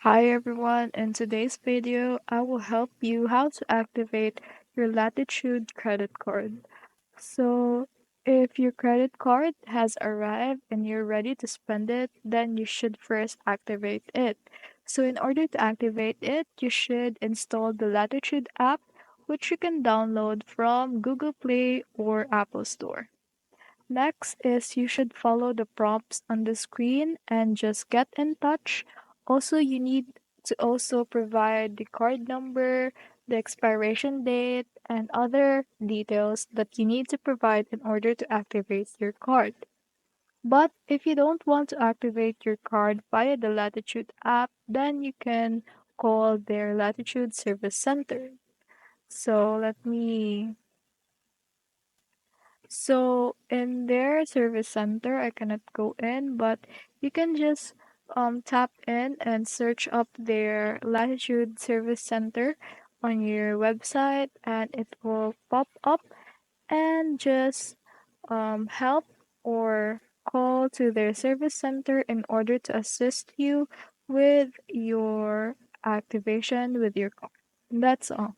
Hi everyone, in today's video, I will help you how to activate your Latitude credit card. So, if your credit card has arrived and you're ready to spend it, then you should first activate it. So, in order to activate it, you should install the Latitude app, which you can download from Google Play or Apple Store. Next is you should follow the prompts on the screen and just get in touch. Also, you need to also provide the card number, the expiration date, and other details that you need to provide in order to activate your card. But if you don't want to activate your card via the Latitude app, then you can call their Latitude Service Center. So in their service center, I cannot go in, but you can just tap in and search up their Latitude Service Center on your website, and it will pop up and just help or call to their service center in order to assist you with your activation with your card. That's all.